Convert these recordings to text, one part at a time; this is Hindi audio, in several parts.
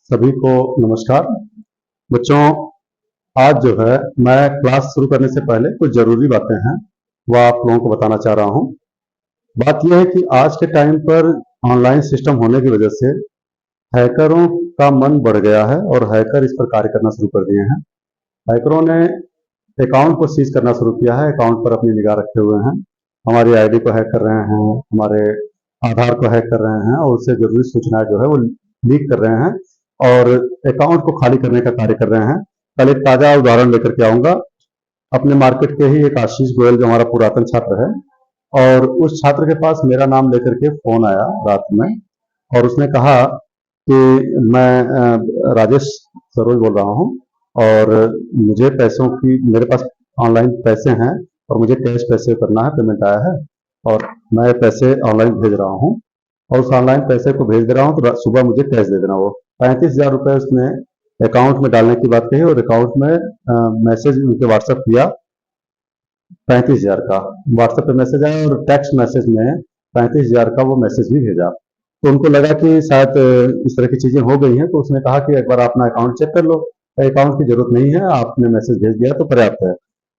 सभी को नमस्कार। बच्चों, आज जो है मैं क्लास शुरू करने से पहले कुछ ज़रूरी बातें हैं वो आप लोगों को बताना चाह रहा हूँ। बात यह है कि आज के टाइम पर ऑनलाइन सिस्टम होने की वजह से हैकरों का मन बढ़ गया है और हैकर इस पर कार्य करना शुरू कर दिए हैं। हैकरों ने अकाउंट को सीज करना शुरू किया है, अकाउंट पर अपनी निगाह रखे हुए हैं। हमारी आईडी को हैक कर रहे हैं, हमारे आधार को हैक कर रहे हैं और उससे ज़रूरी सूचनाएं जो है वो लीक कर रहे हैं और अकाउंट को खाली करने का कार्य कर रहे हैं। कल एक ताज़ा उदाहरण लेकर के आऊँगा। अपने मार्केट के ही एक आशीष गोयल जो हमारा पुरातन छात्र है, और उस छात्र के पास मेरा नाम लेकर के फ़ोन आया रात में और उसने कहा कि मैं राजेश सरोज बोल रहा हूँ और मुझे पैसों की, मेरे पास ऑनलाइन पैसे हैं और मुझे कैश पैसे करना है, पेमेंट आया है और मैं पैसे ऑनलाइन भेज रहा हूँ और उस ऑनलाइन पैसे को भेज दे रहा हूँ तो सुबह मुझे कैश दे देना। वो 35,000 रुपये उसने अकाउंट में डालने की बात कही और अकाउंट में मैसेज उनके व्हाट्सएप किया 35,000 का। व्हाट्सएप पे मैसेज आया और टेक्स्ट मैसेज में 35,000 का वो मैसेज भी भेजा। तो उनको लगा कि शायद इस तरह की चीज़ें हो गई हैं, तो उसने कहा कि एक बार अपना अकाउंट चेक कर लो, अकाउंट की ज़रूरत नहीं है, आपने मैसेज भेज दिया तो पर्याप्त है।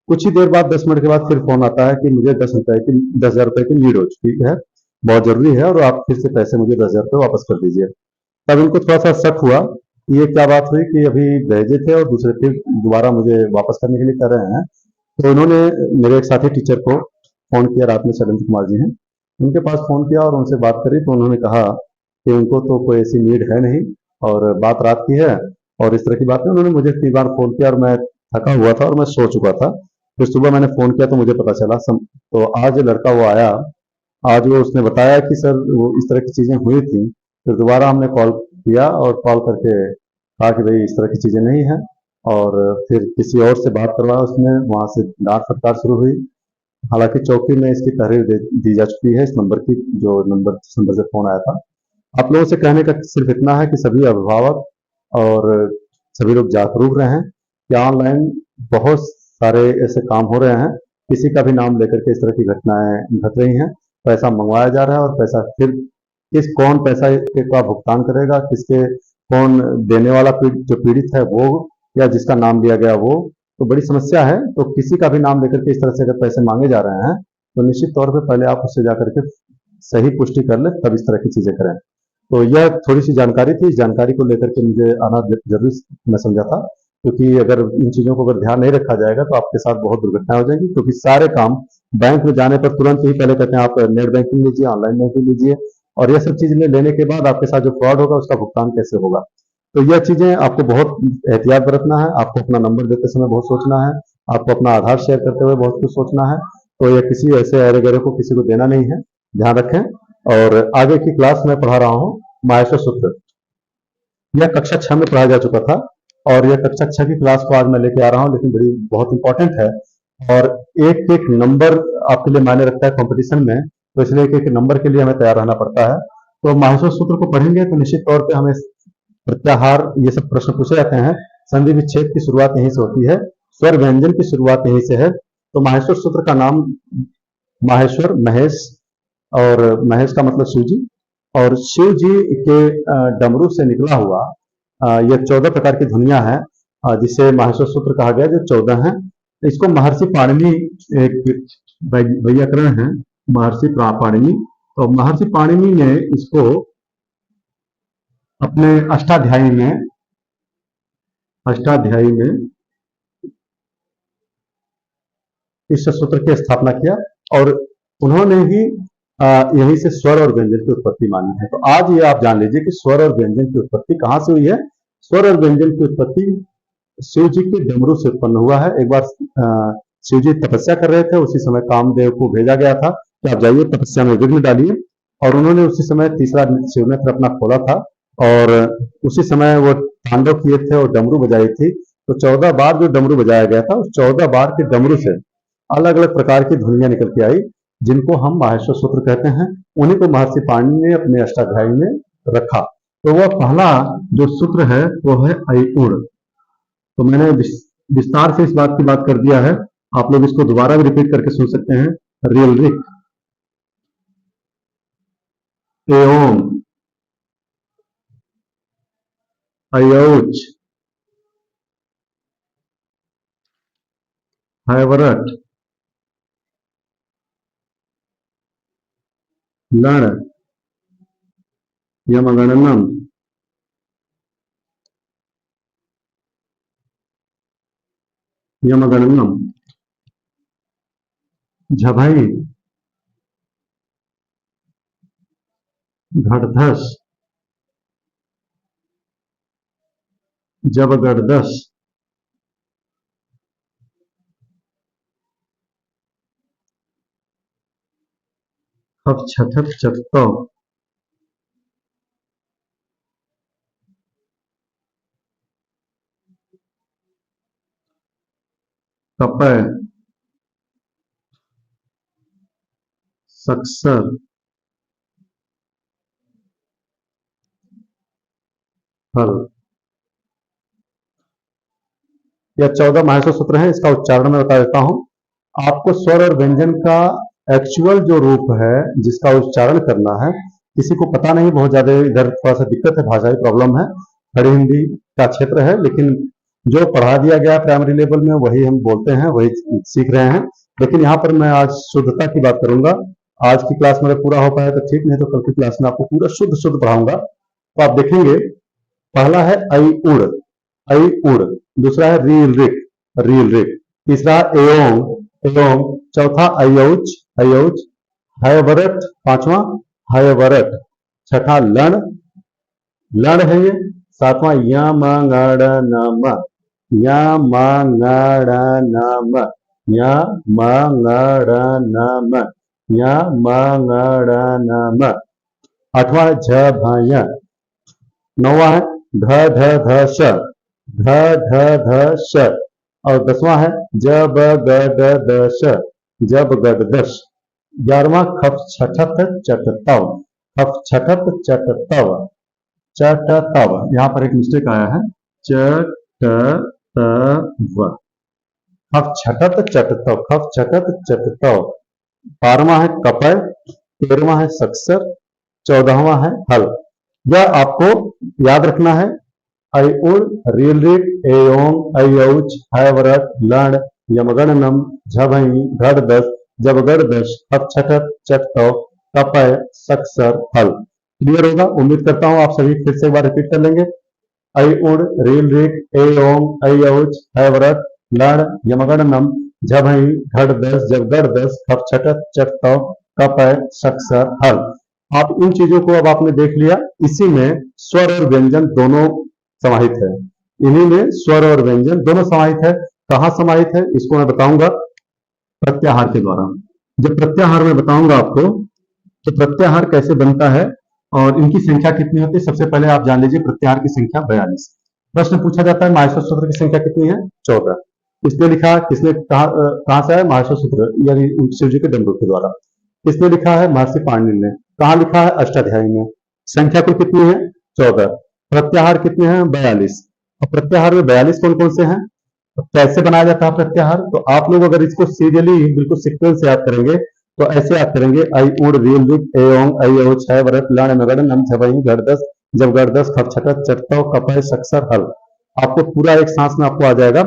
कुछ ही देर बाद 10 मिनट के बाद फिर फ़ोन आता है कि मुझे 10,000 रुपये की नीड हो चुकी है, बहुत ज़रूरी है और आप फिर से पैसे मुझे 10,000 रुपये वापस कर दीजिए। तब इनको थोड़ा-सा शक हुआ कि ये क्या बात हुई कि अभी भेजे थे और दूसरे फिर दोबारा मुझे वापस करने के लिए कह रहे हैं। तो उन्होंने मेरे एक साथी टीचर को फ़ोन किया, रात में शैलेंद्र कुमार जी हैं, उनके पास फ़ोन किया और उनसे बात करी तो उन्होंने कहा कि उनको तो कोई ऐसी नीड है नहीं और बात रात की है और इस तरह की बात है। उन्होंने मुझे कई बार फ़ोन किया और मैं थका हुआ था और मैं सो चुका था। फिर सुबह मैंने फ़ोन किया तो मुझे पता चला तो आज लड़का वो आया, आज वो उसने बताया कि सर वो इस तरह की चीज़ें हुई थी। फिर दोबारा हमने कॉल किया और कॉल करके कहा कि भाई इस तरह की चीज़ें नहीं हैं और फिर किसी और से बात करवाया उसने, वहाँ से डांट फटकार शुरू हुई। हालांकि चौकी में इसकी तहरीर दी जा चुकी है, इस नंबर की, जो नंबर जिस नंबर से फ़ोन आया था। आप लोगों से कहने का सिर्फ इतना है कि सभी अभिभावक और सभी लोग जागरूक रहें कि ऑनलाइन बहुत सारे ऐसे काम हो रहे हैं, किसी का भी नाम लेकर के इस तरह की घटनाएं घट रही हैं। पैसा मंगवाया जा रहा है और पैसा फिर कौन पैसा का भुगतान करेगा, किसके, कौन देने वाला जो पीड़ित है वो या जिसका नाम लिया गया वो, तो बड़ी समस्या है। तो किसी का भी नाम लेकर के इस तरह से अगर पैसे मांगे जा रहे हैं तो निश्चित तौर पे पहले आप उससे जाकर के सही पुष्टि कर लें, तब इस तरह की चीज़ें करें। तो यह थोड़ी-सी जानकारी थी, इस जानकारी को लेकर के मुझे आना ज़रूरी मैं समझा था, क्योंकि अगर इन चीज़ों को अगर ध्यान नहीं रखा जाएगा तो आपके साथ बहुत दुर्घटनाएँ हो जाएँगी, क्योंकि सारे काम बैंक में जाने पर तुरंत ही पहले कहते हैं आप नेट बैंकिंग लीजिए, ऑनलाइन बैंकिंग लीजिए और ये सब चीज़ें लेने के बाद आपके साथ जो फ्रॉड होगा उसका भुगतान कैसे होगा। तो यह चीज़ें आपको बहुत एहतियात बरतना है, आपको अपना नंबर देते समय बहुत सोचना है, आपको अपना आधार शेयर करते हुए बहुत कुछ सोचना है। तो यह किसी ऐसे अरे-गरे को किसी को देना नहीं है, ध्यान रखें। और आगे की क्लास में पढ़ा रहा हूँ माहेश्वर सूत्र। यह कक्षा 6 में पढ़ाया जा चुका था और यह कक्षा 6 की क्लास को आज मैं लेके आ रहा हूँ, लेकिन बड़ी बहुत इंपॉर्टेंट है और एक एक नंबर आपके लिए मायने रखता है कंपटीशन में, तो इसलिए एक एक नंबर के लिए हमें तैयार रहना पड़ता है। तो माहेश्वर सूत्र को पढ़ेंगे तो निश्चित तौर पे हमें प्रत्याहार, ये सब प्रश्न पूछे जाते हैं। संधि विच्छेद की शुरुआत यहीं से होती है, स्वर व्यंजन की शुरुआत यहीं से है। तो माहेश्वर सूत्र का नाम माहेश्वर, महेश, और महेश का मतलब शिव जी, और शिव जी के डमरू से निकला हुआ ये 14 प्रकार की ध्वनियां हैं, जिसे माहेश्वर सूत्र कहा गया, जो 14 हैं। इसको महर्षि पाणिनि एक वैयाकरण है, महर्षि पाणिनि, तो महर्षि पाणिनि ने इसको अपने अष्टाध्यायी में इस सूत्र की स्थापना किया और उन्होंने ही यहीं से स्वर और व्यंजन की उत्पत्ति मानी है। तो आज ये आप जान लीजिए कि स्वर और व्यंजन की उत्पत्ति कहाँ से हुई है। स्वर और व्यंजन की उत्पत्ति शिव जी के डमरू से उत्पन्न हुआ है। एक बार शिव जी तपस्या कर रहे थे, उसी समय कामदेव को भेजा गया था कि आप जाइए तपस्या में विघ्न डालिए, और उन्होंने उसी समय तीसरा शिव नेत्र अपना खोला था और उसी समय वो तांडव किए थे और डमरू बजाई थी। तो 14 बार जो डमरू बजाया गया था, उस 14 बार के डमरू से अलग अलग प्रकार की ध्वनियां निकल के आई, जिनको हम माहेश्वर सूत्र कहते हैं। उन्हीं को महर्षि पाणिनि ने अपने अष्टाध्यायी में रखा। तो वह पहला जो सूत्र है वो है ऐउण। तो मैंने विस्तार से इस बात की बात कर दिया है, आप लोग इसको दोबारा भी रिपीट करके सुन सकते हैं। रियल रिक, एओम, अयौच, हैवरट, लण, यमगणनम, यमगणनम, झभई, घड़धस, जबगड़दस, खप छठप चत्तो, कपय, सक्सर, हल। यह 14 महर्षि सूत्र है। इसका उच्चारण मैं बता देता हूं। आपको स्वर और व्यंजन का एक्चुअल जो रूप है जिसका उच्चारण करना है, किसी को पता नहीं, बहुत ज्यादा इधर थोड़ा सा दिक्कत है, भाषाई प्रॉब्लम है, खड़ी हिंदी का क्षेत्र है, लेकिन जो पढ़ा दिया गया प्राइमरी लेवल में वही हम बोलते हैं, वही सीख रहे हैं। लेकिन यहाँ पर मैं आज शुद्धता की बात करूंगा। आज की क्लास मेरा पूरा हो पाया तो ठीक, नहीं तो कल की क्लास में आपको पूरा शुद्ध शुद्ध पढ़ाऊंगा। तो आप देखेंगे, पहला है ऐ उड़, ऐ उड़, दूसरा है रील रिक, रील रिक, तीसरा एयोंग, एयोंग, चौथा अयौच, अयौच, हयवरट, पांचवा हयवरट, छठा लण, लण है ये, सातवां यमगणनम, यमगणनम, यमगणनम, यमगणनम, आठवां झभय, नौवां है ध ध ध श, ध ध ध श, और 10वां है जब गद दश, जब गद दश, 11वां खप छठत चटतव, खप छठत चटतव, चटतव, यहां पर एक मिस्टेक आया है, चटतव, खप छठत चटतव, खप छठत चटतव। 12वां है कपय, 13वां है सक्सर, 14वां है हल। यह आपको याद रखना है। ऐ उड़, रील रिक, एयोंग, अयौच, हैवरट, लण, यमगणनम, झभई, घड़दस, जबगड़दश, खप छठत चटतव, कपय, सक्सर, हल। क्लियर होगा? उम्मीद करता हूं आप सभी फिर से एक बार रिपीट कर लेंगे। ऐ उड़, रील रिक, एयोंग, अयौच, हैवरट, लण, यमगणनम, झभई, घड़दस, जबगड़दस, खप छठत चटतव, कपय, सक्सर, हल। आप इन चीजों को अब आपने देख लिया। इसी में स्वर और व्यंजन दोनों समाहित है, इन्हीं में स्वर और व्यंजन दोनों समाहित है। कहां समाहित है इसको मैं बताऊंगा प्रत्याहार के द्वारा। जब प्रत्याहार में बताऊंगा आपको तो प्रत्याहार कैसे बनता है और इनकी संख्या कितनी होती है। सबसे पहले आप जान लीजिए प्रत्याहार की संख्या 42। प्रश्न पूछा जाता है माहेश्वर सूत्र की संख्या कितनी है? 14। किसने लिखा, किसने कहां से है? माहेश्वर सूत्र यानी शिव जी के डमरू के द्वारा। किसने लिखा है? महर्षि पाणिनि ने। कहां लिखा है? अष्टाध्यायी में। संख्या कुल कितनी है? 14। प्रत्याहार कितने हैं? 42। और प्रत्याहार में 42 कौन कौन से हैं? तो कैसे बनाया जाता है प्रत्याहार? तो आप लोग अगर इसको सीरियली बिल्कुल सीक्वेंस से याद करेंगे तो ऐसे याद करेंगे ऐ उड़, रील रिक, एयोंग, अयौ, छय, व्रत, लण, नगड़, नम, झबई, गड़दस, जबगड़दस, खप छटत, चटतव, कपय, सक्सर, हल। आपको पूरा एक सांस में आपको आ जाएगा।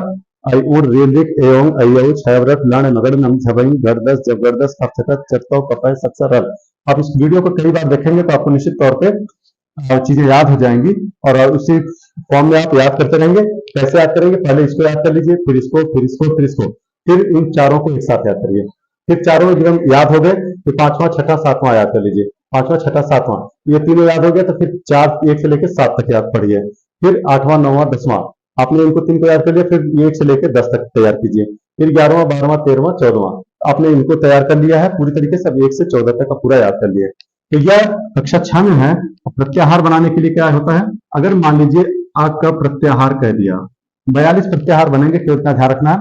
ऐ उड़, रील रिक, एयोंग, अयौ, छय, व्रत, लण, नगड़, नम, झबई, गड़दस, जबगड़दस, खप छटत, चटतव, कपय, सक्सर, हल। आप इस वीडियो को कई बार देखेंगे तो आपको निश्चित तौर पे चीजें याद हो जाएंगी और उसी फॉर्म में आप याद करते रहेंगे। कैसे याद करेंगे? पहले इसको याद कर लीजिए, फिर इसको, फिर इसको, फिर इसको, फिर इन चारों को एक साथ याद करिए। फिर चारों एकदम याद हो गए तो पांचवा, छठा, सातवां याद कर लीजिए। पांचवा, छठा, सातवां, ये तीनों याद हो गया तो फिर 4, 1 से लेकर 7 तक याद पढ़िए। फिर 8वां, 9वां, 10वां, आपने इनको 3 को याद कर लिया, फिर 1 से लेकर 10 तक तैयार कीजिए। फिर 11वां, 12वां, 13वां, 14वां, आपने इनको तैयार कर लिया है पूरी तरीके से। अब 1 से 14 तक का पूरा याद कर लिए। तो यह कक्षा 6 में है। प्रत्याहार बनाने के लिए क्या होता है? अगर मान लीजिए अ का प्रत्याहार कह दिया, 42 प्रत्याहार बनेंगे, केवल इतना ध्यान रखना है।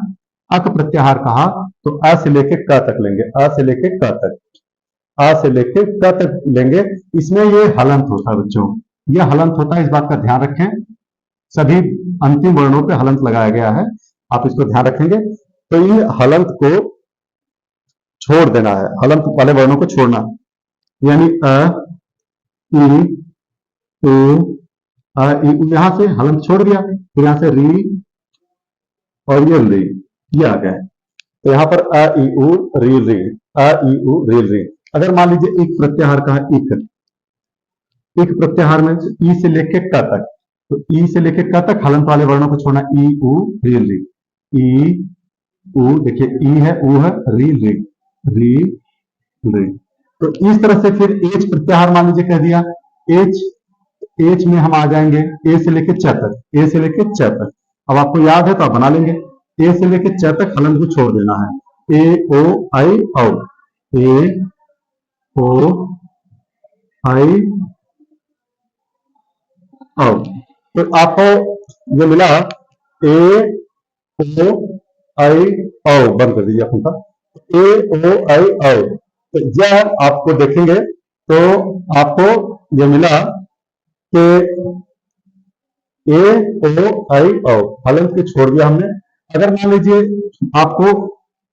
अ का प्रत्याहार कहा तो अ से लेके क तक लेंगे, अ से लेके क तक, अ से लेके क तक लेंगे। इसमें ये हलंत होता है बच्चों, ये हलंत होता है, इस बात का ध्यान रखें। सभी अंतिम वर्णों पे हलंत लगाया गया है, आप इसको ध्यान रखेंगे। तो इन हलंत को छोड़ देना है, हलंत वाले वर्णों को छोड़ना, यानी अ, इ, उ, यहां से हलंत छोड़ दिया, फिर यहां से री और ये री, ये आ गया। तो यहाँ पर अ ई उ री री, अ ई उ री री। अगर मान लीजिए एक प्रत्याहार का है इक, इक प्रत्याहार में ई से लेके क तक, तो ई से लेके क तक हलंत वाले वर्णों को छोड़ना, ई उ री री, ई उ, देखिए ई है उ है री री, री री। तो इस तरह से फिर एच प्रत्याहार मान लीजिए कह दिया, एच, एच में हम आ जाएंगे ए से लेके च तक, ए से लेके च तक। अब आपको याद है तो आप बना लेंगे। ए से लेके च तक हलंत को छोड़ देना है, ए ओ आई औ, ए ओ आई औ। तो आपको ये मिला ए ओ आई औ, बंद कर दीजिए अपन का, ए ओ आई औ। तो यह आपको देखेंगे तो आपको ये मिला कि ए ओ आई औ, हलंत को छोड़ दिया हमने। अगर मान लीजिए आपको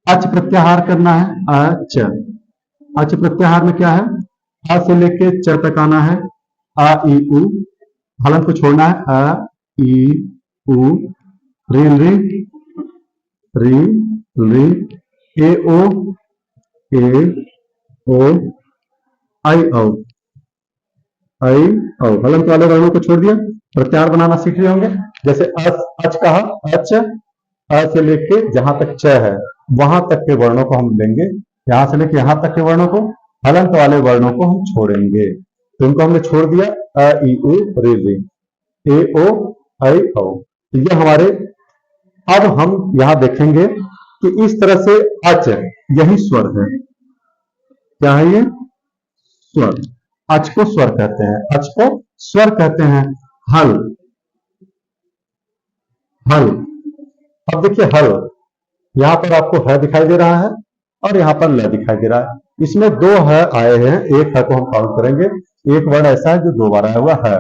अच प्रत्याहार करना है, अच, अच प्रत्याहार में क्या है, आ से लेके च तक आना है, आ ई उ, हलंत को छोड़ना है, अ ई उ, री री री री, ए ओ आई औ, आई औ। हलंत वाले वर्णों को छोड़ दिया, प्रत्याहार बनाना सीख रहे होंगे। जैसे अच कहा, अच, अ से लेके जहां तक च है वहां तक के वर्णों को हम लेंगे, यहां से लेके यहां तक के वर्णों को, हलंत वाले वर्णों को हम छोड़ेंगे। तो इनको हमने छोड़ दिया, अ ई उ री री, ए ओ आई औ। तो ये हमारे, अब हम यहां देखेंगे कि इस तरह से अच, यही स्वर है। क्या है ये? स्वर। अच को स्वर कहते हैं, अच को स्वर कहते हैं। हल, हल। अब देखिए हल, यहां पर आपको है दिखाई दे रहा है और यहां पर ल दिखाई दे रहा है। इसमें दो है आए हैं, एक है को हम काउंट करेंगे, एक वर्ण ऐसा है जो दो बार आया हुआ है।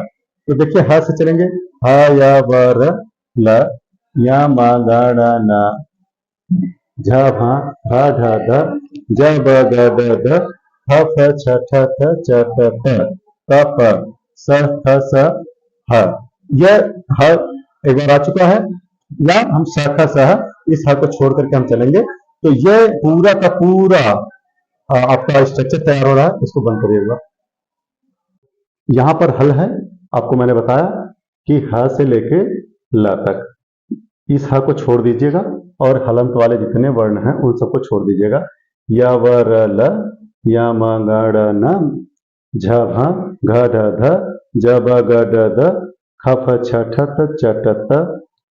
तो देखिए ह से चलेंगे, ह य व र ल, य म ग ड़ न, झ भ ढ ढ ध, ज ब ग ड द, फ फ छ ठ थ च ट प, प प स थ स ह। यह ह एक बार आ चुका है, या हम स ख स ह, इस ह को छोड़ करके हम चलेंगे तो यह पूरा का पूरा आपका स्ट्रक्चर तैयार हो रहा है। इसको बंद करिएगा। यहां पर हल है, आपको मैंने बताया कि ह से लेके ल तक, इस ह को छोड़ दीजिएगा और हलंत वाले जितने वर्ण हैं उन सबको छोड़ दीजिएगा। य व र ल, य म ग ड़ न, झ भ घ ढ ध, ज ब ग ड द, ख फ छ ठ थ च ट त,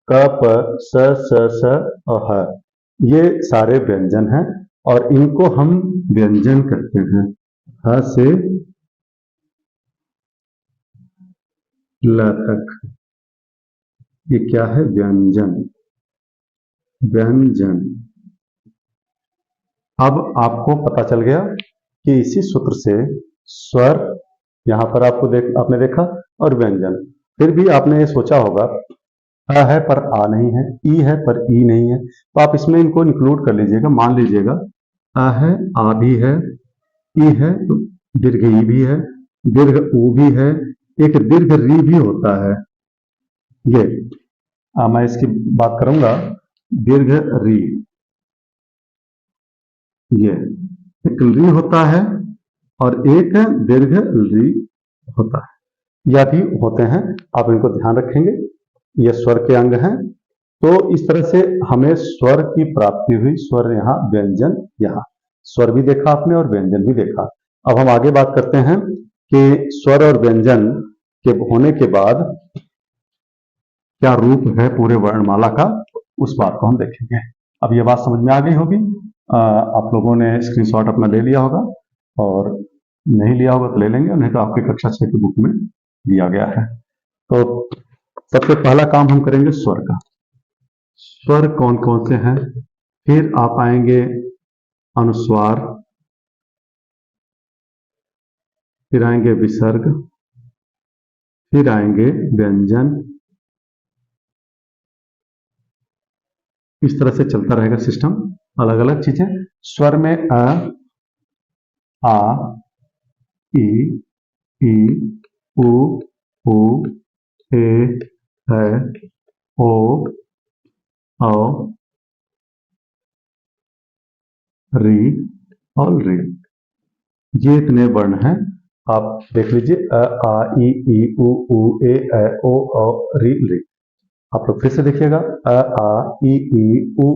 क प स स स और ह। ये सारे व्यंजन हैं और इनको हम व्यंजन कहते हैं। ह से ल तक, ये क्या है? व्यंजन, व्यंजन। अब आपको पता चल गया कि इसी सूत्र से स्वर, यहां पर आपने देखा, और व्यंजन। फिर भी आपने ये सोचा होगा अ है पर आ नहीं है, ई है पर ई नहीं है, तो आप इसमें इनको इंक्लूड कर लीजिएगा। मान लीजिएगा अ है, आ भी है, ई है तो दीर्घ ई भी है, दीर्घ ऊ भी है, एक दीर्घ री भी होता है। ये मैं इसकी बात करूंगा, दीर्घ री, ये एक री होता है और एक दीर्घ री होता है, यह भी होते हैं। आप इनको ध्यान रखेंगे, ये स्वर के अंग हैं। तो इस तरह से हमें स्वर की प्राप्ति हुई। स्वर यहाँ, व्यंजन यहाँ। स्वर भी देखा आपने और व्यंजन भी देखा। अब हम आगे बात करते हैं कि स्वर और व्यंजन के होने के बाद क्या रूप है पूरे वर्णमाला का, उस बात को हम देखेंगे। अब ये बात समझ में आ गई होगी। आप लोगों ने स्क्रीनशॉट अपना ले लिया होगा, और नहीं लिया होगा तो ले लेंगे, नहीं तो आपकी कक्षा 6 की बुक में दिया गया है। तो सबसे पहला काम हम करेंगे स्वर का। स्वर कौन कौन से हैं? फिर आप आएंगे अनुस्वार, फिर आएंगे विसर्ग, फिर आएंगे व्यंजन। इस तरह से चलता रहेगा सिस्टम, अलग अलग चीजें। स्वर में अ, आ, ई, उ, ऊ, ए है ओ औ री और री, ये इतने वर्ण हैं। आप देख लीजिए अ आ ई उ ए ओ री री। आप लोग फिर से देखिएगा अ आ ई उ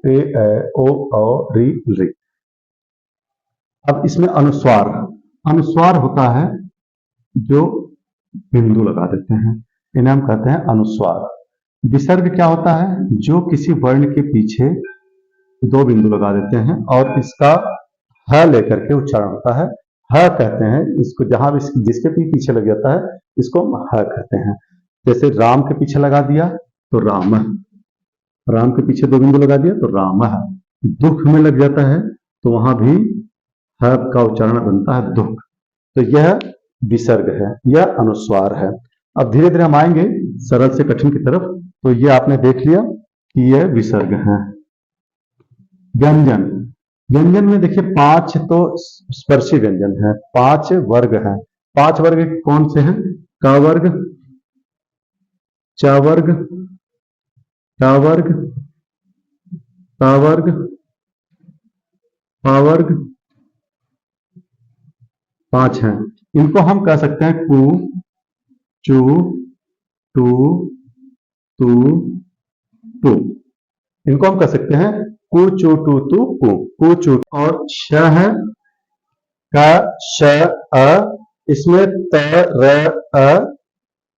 ए ओ री री। अब इसमें अनुस्वार, अनुस्वार होता है जो बिंदु लगा देते हैं, इन्हें हम कहते हैं अनुस्वार। विसर्ग क्या होता है, जो किसी वर्ण के पीछे दो बिंदु लगा देते हैं और इसका ह लेकर के उच्चारण होता है, ह कहते हैं इसको। जहां भी जिसके भी पीछे लग जाता है इसको हम ह कहते हैं। जैसे राम के पीछे लगा दिया तो राम, राम के पीछे दो बिंदु लगा दिया तो राम। दुख में लग जाता है तो वहां भी ह का उच्चारण बनता है दुख। तो यह विसर्ग है, यह अनुस्वार है। अब धीरे धीरे हम आएंगे सरल से कठिन की तरफ। तो ये आपने देख लिया कि यह विसर्ग है। व्यंजन, व्यंजन में देखिए 5 तो स्पर्शी व्यंजन है, 5 वर्ग हैं। 5 वर्ग कौन से हैं, क वर्ग, च वर्ग, ट वर्ग, ट वर्ग, प वर्ग, 5 हैं। इनको हम कह सकते हैं कु, चु, टू, तू, टू। इनको हम कह सकते हैं कु चु टू तू कु, कु चु। और श है क श अ, इसमें त र अ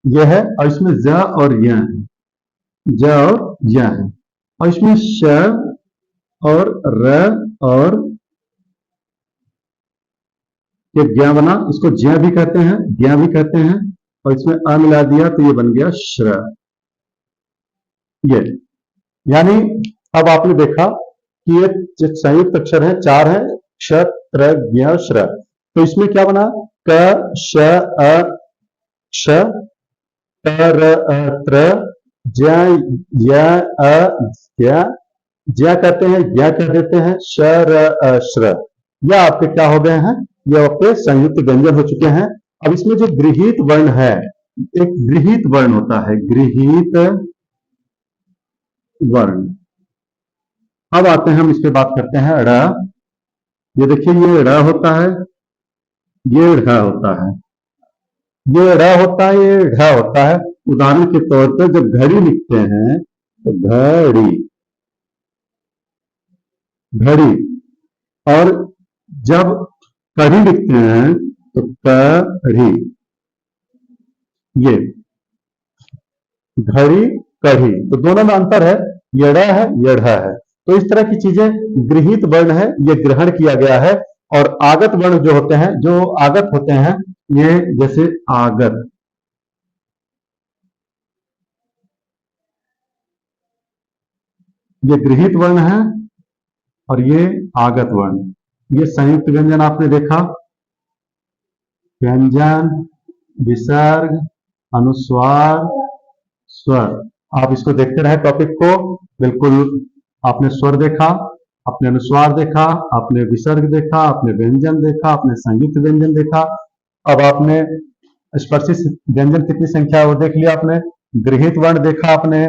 यह है, और इसमें ज और य है, ज और य है। और इसमें श और र और ये ज्ञ बना, इसको ज्ञ भी कहते हैं, ज्ञ भी कहते हैं। और इसमें अ मिला दिया तो ये बन गया श्र। ये यानी अब आपने देखा कि ये जो संयुक्त अक्षर है 4 है, क्ष त्र ज्ञ श्र। तो इसमें क्या बना, क श अ क्ष, त र अ त्र, ज्ञ य अ ज्ञ, ज्ञ कहते हैं, ज्ञ कह देते हैं, श र अ श्र। यह आपके क्या हो गए हैं, ये आपके संयुक्त व्यंजन हो चुके हैं। अब इसमें जो गृहीत वर्ण है, एक गृहीत वर्ण होता है, गृहीत वर्ण। अब आते हैं हम इस पे बात करते हैं ड़। ये देखिए ये ड़ होता है, ये ढ होता है, ये ड़ होता है, ये ढ होता है। उदाहरण के तौर पर जब घड़ी लिखते हैं तो घड़ी, घड़ी। और जब कढ़ी लिखते हैं तो कढ़ी, ये घड़ी कढ़ी। तो दोनों में अंतर है, ये ड़ है, ये ढ है। तो इस तरह की चीजें गृहीत वर्ण है, ये ग्रहण किया गया है। और आगत वर्ण जो होते हैं, जो आगत होते हैं, ये जैसे आगत, ये गृहीत वर्ण है और ये आगत वर्ण। ये संयुक्त व्यंजन आपने देखा, व्यंजन, विसर्ग, अनुस्वार, स्वर। आप इसको देखते रहे टॉपिक को, बिल्कुल। आपने स्वर देखा, आपने अनुस्वार देखा, आपने विसर्ग देखा, आपने व्यंजन देखा, आपने संयुक्त व्यंजन देखा। अब आपने स्पर्शित व्यंजन कितनी संख्या है वो देख लिया आपने, गृहीत वर्ण देखा आपने,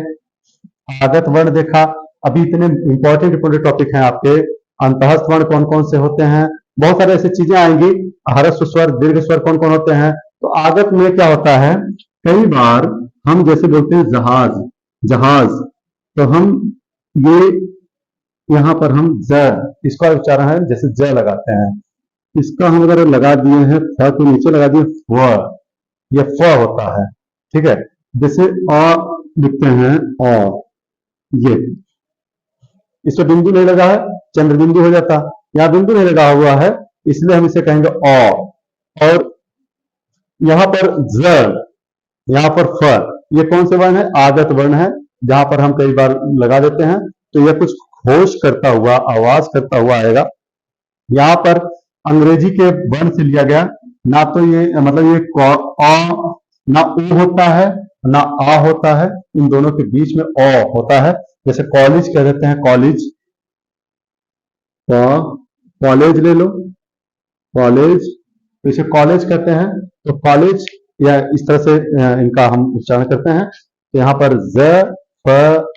आगत वर्ण देखा। अभी इतने इंपॉर्टेंट इंपॉर्टेंट टॉपिक हैं आपके, अंतःस्थ वर्ण कौन कौन से होते हैं, बहुत सारे ऐसी चीजें आएंगी। ह्रस्व स्वर, दीर्घ स्वर कौन कौन होते हैं। तो आगत में क्या होता है, कई बार हम जैसे बोलते हैं जहाज, जहाज, तो हम ये यहां पर हम ज, इसका उच्चारण है जैसे ज लगाते हैं, इसका हम अगर लगा दिए हैं फ को नीचे लगा दिए व, ये फ होता है, ठीक है। जैसे अ लिखते हैं अ, ये इस पर बिंदु नहीं लगा है, चंद्र बिंदु हो जाता, यहां बिंदु नहीं लगा हुआ है, इसलिए हम इसे कहेंगे अ। और यहां पर ज, यहां पर फ, ये कौन से वर्ण है, आगत वर्ण है, जहां पर हम कई बार लगा देते हैं तो यह कुछ घोष करता हुआ, आवाज करता हुआ आएगा। यहां पर अंग्रेजी के वर्ण से लिया गया, ना तो ये मतलब ये अ, ना उ होता है ना आ होता है, इन दोनों के बीच में अ होता है। जैसे कॉलेज कह देते हैं, कॉलेज, कॉलेज ले लो, कॉलेज, तो इसे कॉलेज कहते हैं। तो कॉलेज या इस तरह से इनका हम उच्चारण करते हैं। तो यहाँ पर ज प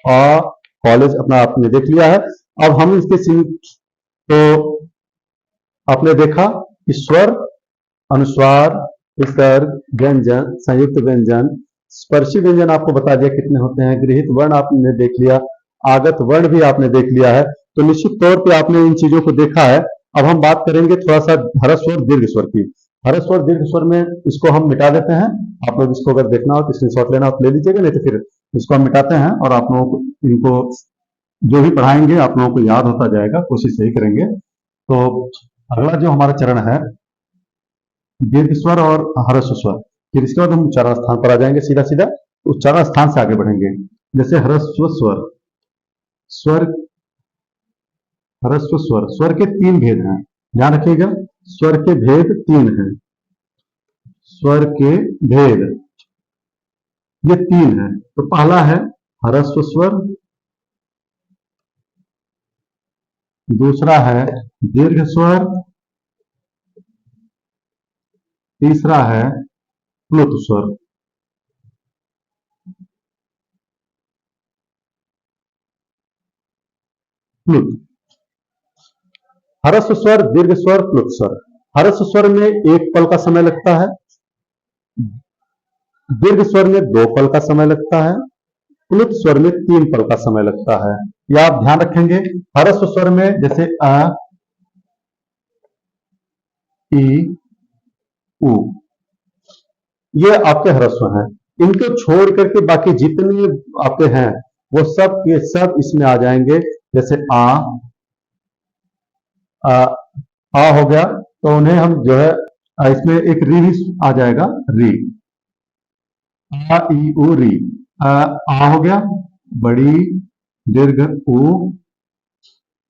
अ कॉलेज अपना आपने देख लिया है। अब हम इसके तो आपने देखा कि स्वर, अनुस्वार, विसर्ग, व्यंजन, संयुक्त व्यंजन, स्पर्शी व्यंजन आपको बता दिया कितने होते हैं। गृहीत वर्ण आपने देख लिया, आगत वर्ण भी आपने देख लिया है। तो निश्चित तौर पे आपने इन चीजों को देखा है। अब हम बात करेंगे थोड़ा सा ह्रस्व और दीर्घ स्वर की। ह्रस्व और दीर्घ स्वर में इसको हम मिटा देते हैं। आप लोग इसको अगर देखना हो तो स्क्रीनशॉट लेना हो तो ले लीजिएगा, नहीं तो फिर इसको हम मिटाते हैं और आप लोगों को इनको जो भी पढ़ाएंगे आप लोगों को याद होता जाएगा, कोशिश यही करेंगे। तो अगला जो हमारा चरण है दीर्घ स्वर और ह्रस्व स्वर, फिर इसके बाद हम उच्चारण स्थान पर आ जाएंगे। सीधा सीधा उच्चारण स्थान से आगे बढ़ेंगे। जैसे ह्रस्व स्वर, स्वर, ह्रस्व स्वर, स्वर के तीन भेद हैं, ध्यान रखिएगा। स्वर के भेद तीन हैं, स्वर के भेद ये तीन हैं। तो पहला है ह्रस्व स्वर, दूसरा है दीर्घ स्वर, तीसरा है प्लुत स्वर। प्लुत, ह्रस्व स्वर, दीर्घ स्वर, प्लुत स्वर। ह्रस्व स्वर में एक पल का समय लगता है, दीर्घ स्वर में 2 पल का समय लगता है, प्लुत स्वर में 3 पल का समय लगता है। यह आप ध्यान रखेंगे। ह्रस्व स्वर में जैसे अ, ई, उ, ये आपके ह्रस्व हैं। इनको छोड़ करके बाकी जितने आपके हैं वो सब के सब इसमें आ जाएंगे। जैसे आ, आ हो गया तो उन्हें हम जो है इसमें एक री भी आ जाएगा, री, आ ई उ री। आ हो गया, बड़ी दीर्घ उ,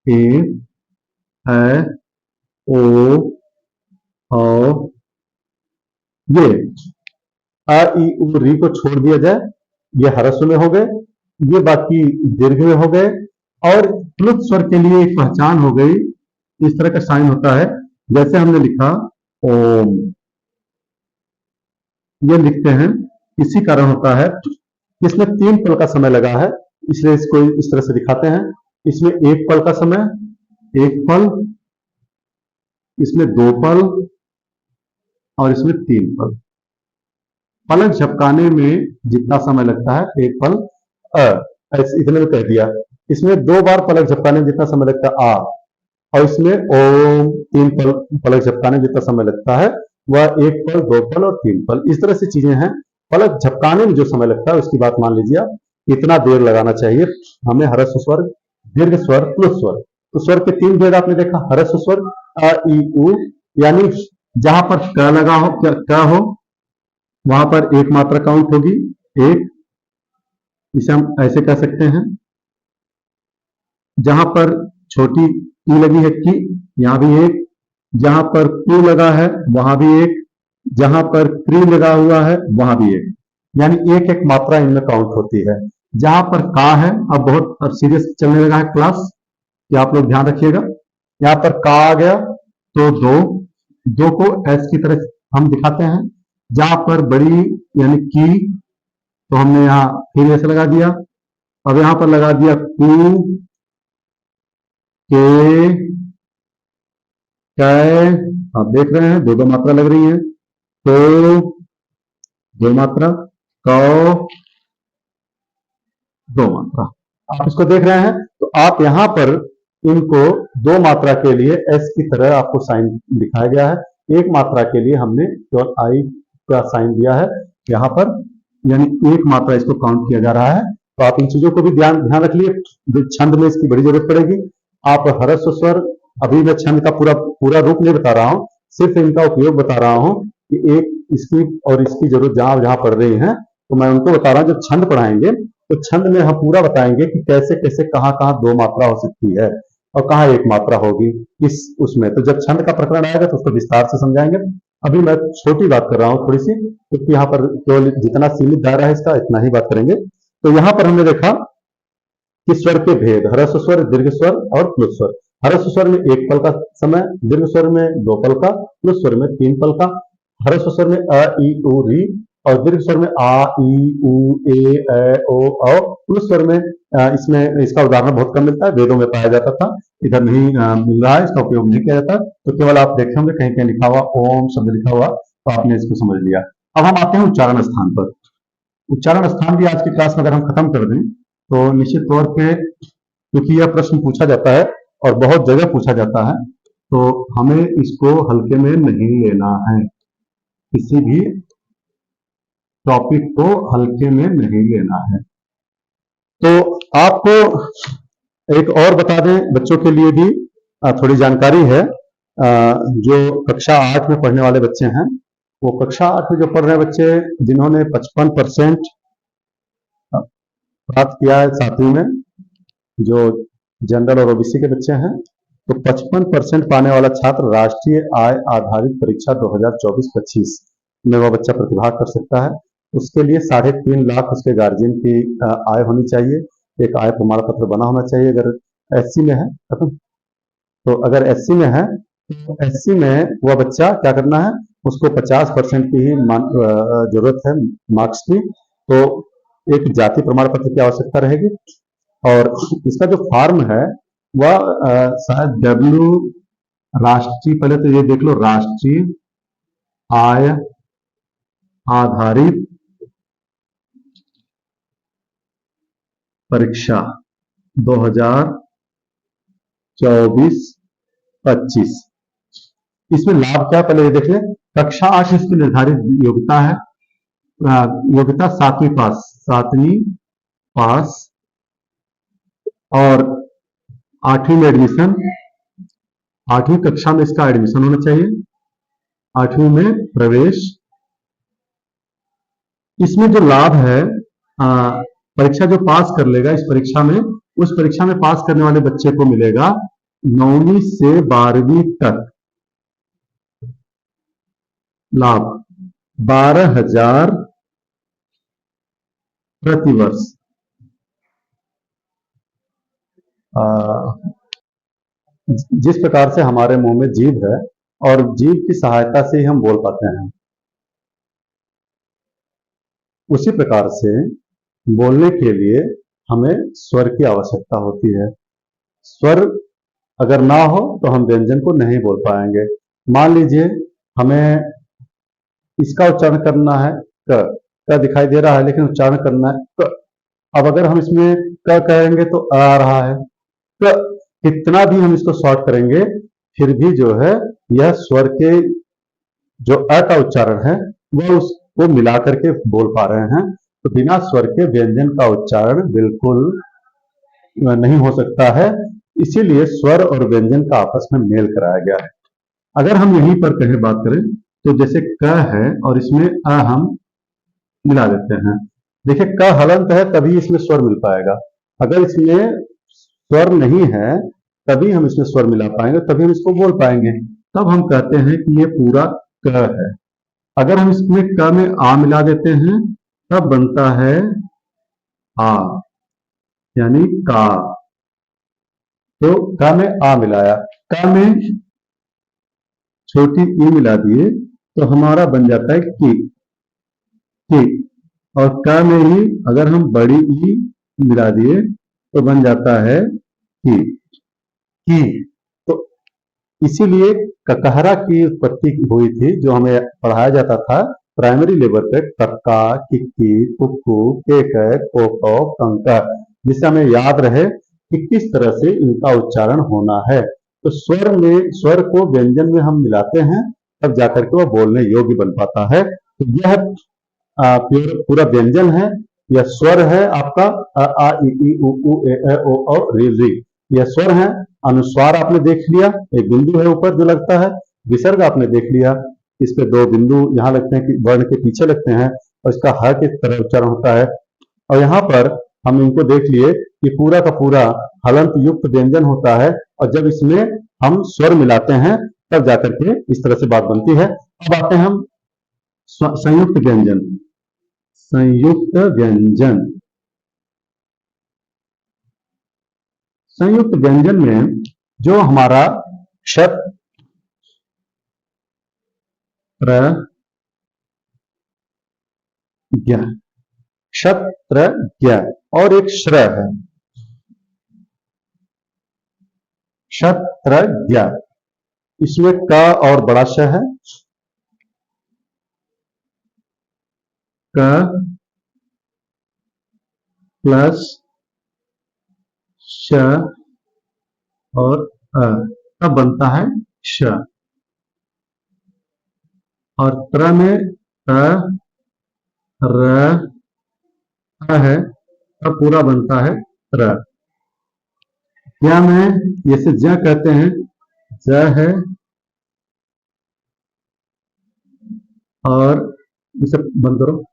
ए, ओ, ये आ ई उ री को छोड़ दिया जाए, ये ह्रस्व में हो गए, ये बाकी दीर्घ में हो गए। और प्लुत स्वर के लिए एक पहचान हो गई, इस तरह का साइन होता है। जैसे हमने लिखा ओम, ये लिखते हैं, इसी कारण होता है। इसमें 3 पल का समय लगा है, इसलिए इसको इस तरह से दिखाते हैं। इसमें 1 पल का समय, 1 पल, इसमें 2 पल और इसमें 3 पल। पलक झपकाने में जितना समय लगता है 1 पल ऐसे इतने में कह दिया। इसमें 2 बार पलक झपकाने में जितना समय लगता है आ, और इसमें ओम 3 पल पलक झपकाने में जितना समय लगता है वह 1 पल, 2 पल और 3 पल। इस तरह से चीजें हैं। पलक झपकाने में जो समय लगता है उसकी बात मान लीजिए आप, इतना देर लगाना चाहिए हमें। ह्रस्व स्वर, दीर्घ स्वर, प्लुत स्वर। तो स्वर के 3 भेद आपने देखा। ह्रस्व स्वर अ ई उ, यानी जहां पर क लगा हो, क हो, वहां पर 1 मात्रा काउंट होगी, 1, इसे हम ऐसे कह सकते हैं। जहां पर छोटी ई लगी है की, यहां भी 1, जहां पर क्यू लगा है वहां भी 1, जहां पर क्री लगा हुआ है वहां भी 1, यानी 1-1 मात्रा इनमें काउंट होती है। जहां पर का है, अब सीरियस चलने लगा है क्लास, कि आप लोग ध्यान रखिएगा। यहां पर का आ गया तो 2 को एस की तरह हम दिखाते हैं। जहां पर बड़ी यानी की, तो हमने यहां फिर ऐसे लगा दिया। अब यहां पर लगा दिया कु, के, कै, आप देख रहे हैं 2-2 मात्रा लग रही है। तो 2 मात्रा, कौ 2 मात्रा, आप इसको देख रहे हैं। तो आप यहां पर इनको 2 मात्रा के लिए एस की तरह आपको साइन दिखाया गया है, 1 मात्रा के लिए हमने केवल आई का साइन दिया है यहां पर, यानी 1 मात्रा इसको काउंट किया जा रहा है। तो आप इन चीजों को भी ध्यान रखिए। छंद में इसकी बड़ी जरूरत पड़ेगी। आप ह्रस्व स्वर, अभी मैं छंद का पूरा रूप नहीं बता रहा हूं, सिर्फ इनका उपयोग बता रहा हूं कि एक इसकी और इसकी जरूरत जहां जहां पड़ रही है, तो मैं उनको बता रहा हूं। जब छंद पढ़ाएंगे तो छंद में हम पूरा बताएंगे कि कैसे कैसे कहां कहां 2 मात्रा हो सकती है और कहां 1 मात्रा होगी इस उसमें। तो जब छंद का प्रकरण आएगा तो उसको विस्तार से समझाएंगे। अभी मैं छोटी बात कर रहा हूं थोड़ी सी, क्योंकि यहाँ पर केवल जितना सीमित दायरा है इसका इतना ही बात करेंगे। तो यहां पर हमने देखा कि स्वर के भेद, ह्रस्व स्वर, दीर्घ स्वर और प्लुत स्वर। ह्रस्व स्वर में 1 पल का समय, दीर्घ स्वर में 2 पल का, प्लुत स्वर में 3 पल का। ह्रस्व स्वर में अ ई उ री, और दीर्घ स्वर में आ ई उ ए ओ औ। प्लुत स्वर में इसमें इसका उदाहरण बहुत कम मिलता है, वेदों में पाया जाता था, इधर नहीं मिल रहा है, इसका उपयोग नहीं किया जाता। तो केवल आप देखे होंगे कहीं कहीं लिखा हुआ ओम शब्द लिखा हुआ, तो आपने इसको समझ लिया। अब हम आते हैं उच्चारण स्थान पर। उच्चारण स्थान भी आज की क्लास में अगर हम खत्म कर दें तो निश्चित तौर पे, क्योंकि यह प्रश्न पूछा जाता है और बहुत जगह पूछा जाता है, तो हमें इसको हल्के में नहीं लेना है, किसी भी टॉपिक को हल्के में नहीं लेना है। तो आपको एक और बता दें, बच्चों के लिए भी थोड़ी जानकारी है। जो कक्षा 8 में पढ़ने वाले बच्चे हैं, वो कक्षा 8 में जो पढ़ रहे बच्चे जिन्होंने 55% प्राप्त किया है 7वीं में, जो जनरल और ओबीसी के बच्चे हैं, तो 55% पाने वाला छात्र राष्ट्रीय आय आधारित परीक्षा 2024-25 में वह बच्चा प्रतिभाग कर सकता है। उसके लिए 3.5 लाख उसके गार्जियन की आय होनी चाहिए, एक आय प्रमाण पत्र बना होना चाहिए। अगर एससी में है तो अगर एससी में है तो एससी में वह बच्चा क्या करना है, उसको 50% की ही जरूरत है मार्क्स की, तो एक जाति प्रमाण पत्र की आवश्यकता रहेगी। और इसका जो फॉर्म है वह शायद डब्ल्यू राष्ट्रीय, पहले तो ये देख लो, राष्ट्रीय आय आधारित परीक्षा 2024-25। इसमें लाभ क्या, पहले ये देख लें। कक्षा 8 इसकी निर्धारित योग्यता है, योग्यता 7वीं पास, और 8वीं में एडमिशन, 8वीं कक्षा में इसका एडमिशन होना चाहिए, 8वीं में प्रवेश। इसमें जो लाभ है, परीक्षा जो पास कर लेगा इस परीक्षा में, उस परीक्षा में पास करने वाले बच्चे को मिलेगा 9वीं से 12वीं तक लाभ 12,000 प्रति वर्ष। जिस प्रकार से हमारे मुंह में जीभ है और जीभ की सहायता से ही हम बोल पाते हैं, उसी प्रकार से बोलने के लिए हमें स्वर की आवश्यकता होती है। स्वर अगर ना हो तो हम व्यंजन को नहीं बोल पाएंगे। मान लीजिए हमें इसका उच्चारण करना है, क दिखाई दे रहा है लेकिन उच्चारण करना है क। अब अगर हम इसमें क कहेंगे तो आ रहा है क, कितना भी हम इसको शॉर्ट करेंगे फिर भी जो है यह स्वर के जो अ का उच्चारण है वह उसको मिला करके बोल पा रहे हैं। तो बिना स्वर के व्यंजन का उच्चारण बिल्कुल नहीं हो सकता है, इसीलिए स्वर और व्यंजन का आपस में मेल कराया गया है। अगर हम यहीं पर कहीं बात करें तो जैसे क है और इसमें अ हम मिला देते हैं, देखिए क हलंत है तभी इसमें स्वर मिल पाएगा। अगर इसमें स्वर नहीं है तभी हम इसमें स्वर मिला पाएंगे, तभी हम इसको बोल पाएंगे, तब हम कहते हैं कि ये पूरा क है। अगर हम इसमें क में आ मिला देते हैं तब बनता है आ, यानी का। तो क में आ मिलाया, क में छोटी ई मिला दिए तो हमारा बन जाता है की। और क में ही अगर हम बड़ी ई मिला दिए तो बन जाता है की। तो इसीलिए ककहरा की उत्पत्ति हुई थी, जो हमें पढ़ाया जाता था प्राइमरी लेवल पे, कक्का, किक्की, कुक्कू, केकर, कोको, कंका, जिससे हमें याद रहे कि किस तरह से इनका उच्चारण होना है। तो स्वर को व्यंजन में हम मिलाते हैं तब जाकर के वह बोलने योग्य बन पाता है। तो यह पूरा व्यंजन है, यह स्वर है आपका अ आ इ ई उ ऊ ए ऐ ओ औ री री, यह स्वर है। अनुस्वार आपने देख लिया, एक बिंदु है ऊपर जो लगता है। विसर्ग आपने देख लिया, इस पे 2 बिंदु यहाँ लगते हैं कि वर्ण के पीछे लगते हैं, और इसका ह किस तरह उच्चारण होता है। और यहाँ पर हम इनको देख लिए कि पूरा का पूरा हलंत युक्त व्यंजन होता है, और जब इसमें हम स्वर मिलाते हैं तब जाकर के इस तरह से बात बनती है। अब आते हैं हम संयुक्त व्यंजन। संयुक्त व्यंजन, संयुक्त व्यंजन में जो हमारा क्ष, प्र, ज्ञ, क्षत्रज्ञ। और एक श्र है, क्षत्रज्ञ। इसमें क और बड़ा श है, क प्लस श और अ, तब बनता है श। और त्र में त र है, तब पूरा बनता है त्र। ज्ञ में जैसे ज कहते हैं, ज है और इसे बंद करो,